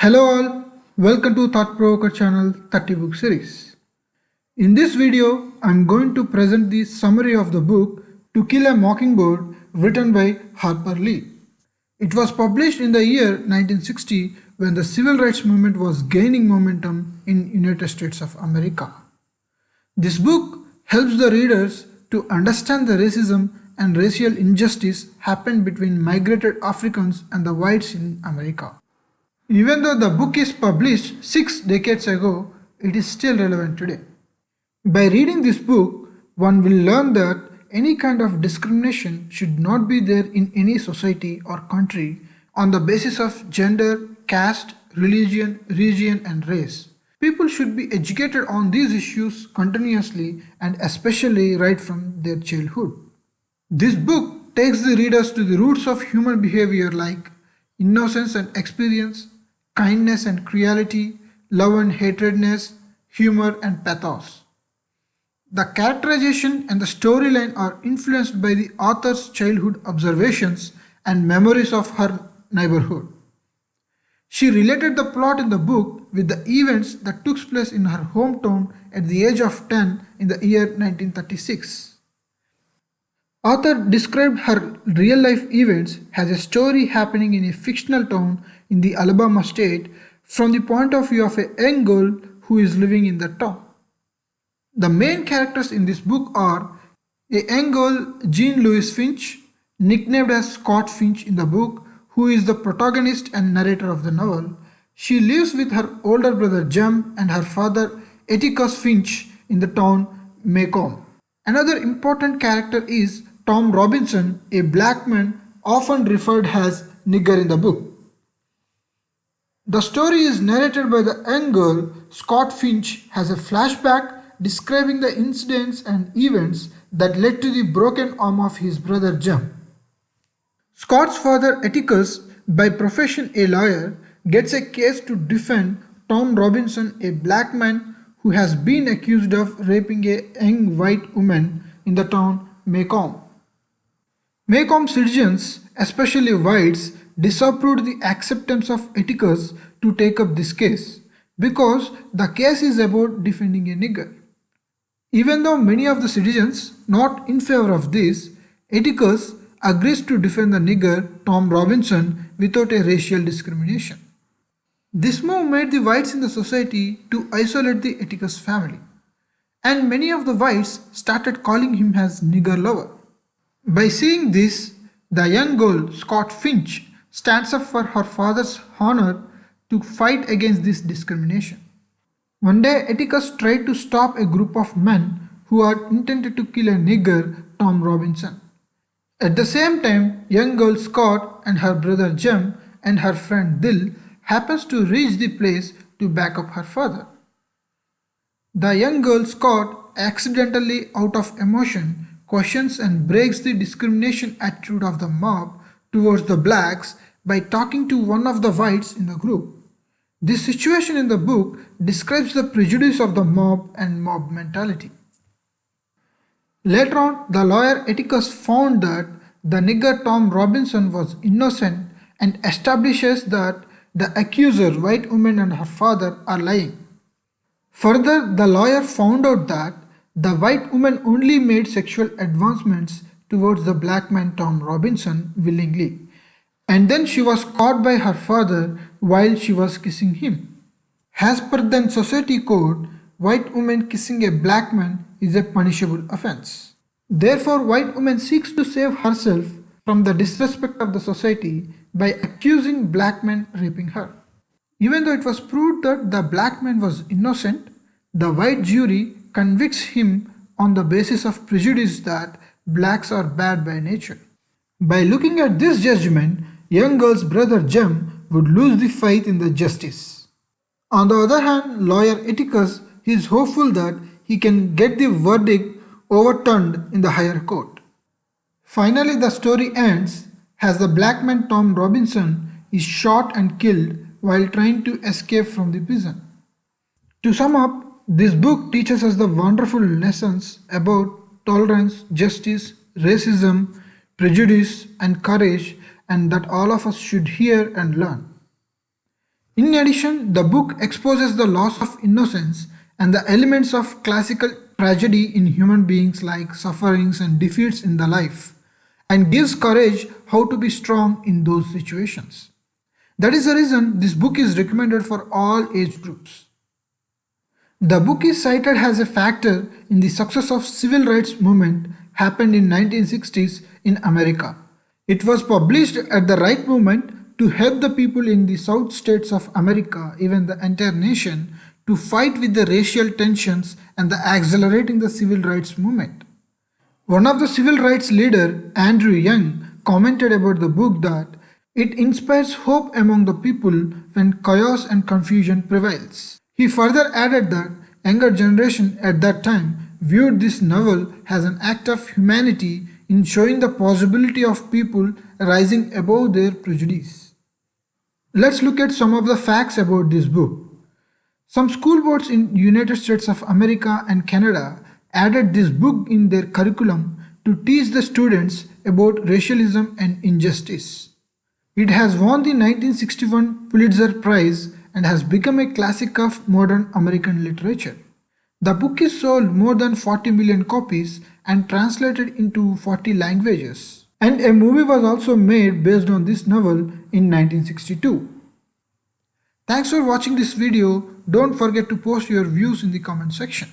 Hello all, welcome to Thought Provoker channel 30 book series. In this video, I am going to present the summary of the book To Kill a Mockingbird written by Harper Lee. It was published in the year 1960 when the civil rights movement was gaining momentum in United States of America. This book helps the readers to understand the racism and racial injustice happened between migrated Africans and the whites in America. Even though the book is published 6 decades ago, it is still relevant today. By reading this book, one will learn that any kind of discrimination should not be there in any society or country on the basis of gender, caste, religion, region, and race. People should be educated on these issues continuously and especially right from their childhood. This book takes the readers to the roots of human behavior like innocence and experience, kindness and cruelty, love and hatredness, humor and pathos. The characterization and the storyline are influenced by the author's childhood observations and memories of her neighborhood. She related the plot in the book with the events that took place in her hometown at the age of 10 in the year 1936. Author described her real-life events as a story happening in a fictional town in the Alabama state from the point of view of a young girl who is living in the town. The main characters in this book are a young girl, Jean Louise Finch, nicknamed as Scott Finch in the book, who is the protagonist and narrator of the novel. She lives with her older brother Jem and her father Atticus Finch in the town Macomb. Another important character is Tom Robinson, a black man often referred as nigger in the book. The story is narrated by the young girl. Scott Finch has a flashback describing the incidents and events that led to the broken arm of his brother Jem. Scott's father Atticus, by profession a lawyer, gets a case to defend Tom Robinson, a black man who has been accused of raping a young white woman in the town Macomb. Macomb citizens, especially whites, disapproved the acceptance of Atticus to take up this case because the case is about defending a nigger. Even though many of the citizens not in favor of this, Atticus agrees to defend the nigger Tom Robinson without a racial discrimination. This move made the whites in the society to isolate the Atticus family, and many of the whites started calling him as nigger lover. By seeing this, the young girl Scott Finch stands up for her father's honor to fight against this discrimination. One day, Atticus tried to stop a group of men who had intended to kill a nigger, Tom Robinson. At the same time, young girl Scott and her brother Jem and her friend Dill happens to reach the place to back up her father. The young girl Scott, accidentally out of emotion, questions and breaks the discrimination attitude of the mob towards the blacks by talking to one of the whites in the group. This situation in the book describes the prejudice of the mob and mob mentality. Later on, the lawyer Atticus found that the nigger Tom Robinson was innocent and establishes that the accuser, white woman and her father, are lying. Further, the lawyer found out that the white woman only made sexual advancements towards the black man Tom Robinson willingly, and then she was caught by her father while she was kissing him. As per then society code, white woman kissing a black man is a punishable offense. Therefore, white woman seeks to save herself from the disrespect of the society by accusing black men raping her. Even though it was proved that the black man was innocent, the white jury convicts him on the basis of prejudice that blacks are bad by nature. By looking at this judgment, young girl's brother Jem would lose the faith in the justice. On the other hand, lawyer Atticus is hopeful that he can get the verdict overturned in the higher court. Finally, the story ends as the black man Tom Robinson is shot and killed while trying to escape from the prison. To sum up, this book teaches us the wonderful lessons about tolerance, justice, racism, prejudice, and courage, and that all of us should hear and learn. In addition, the book exposes the loss of innocence and the elements of classical tragedy in human beings like sufferings and defeats in the life, and gives courage how to be strong in those situations. That is the reason this book is recommended for all age groups. The book is cited as a factor in the success of civil rights movement happened in 1960s in America. It was published at the right moment to help the people in the South states of America, even the entire nation, to fight with the racial tensions and the accelerating the civil rights movement. One of the civil rights leader, Andrew Young, commented about the book that it inspires hope among the people when chaos and confusion prevails. He further added that younger generation at that time viewed this novel as an act of humanity in showing the possibility of people rising above their prejudice. Let's look at some of the facts about this book. Some school boards in United States of America and Canada added this book in their curriculum to teach the students about racialism and injustice. It has won the 1961 Pulitzer Prize and has become a classic of modern American literature. The book is sold more than 40 million copies and translated into 40 languages. And a movie was also made based on this novel in 1962. Thanks for watching this video. Don't forget to post your views in the comment section.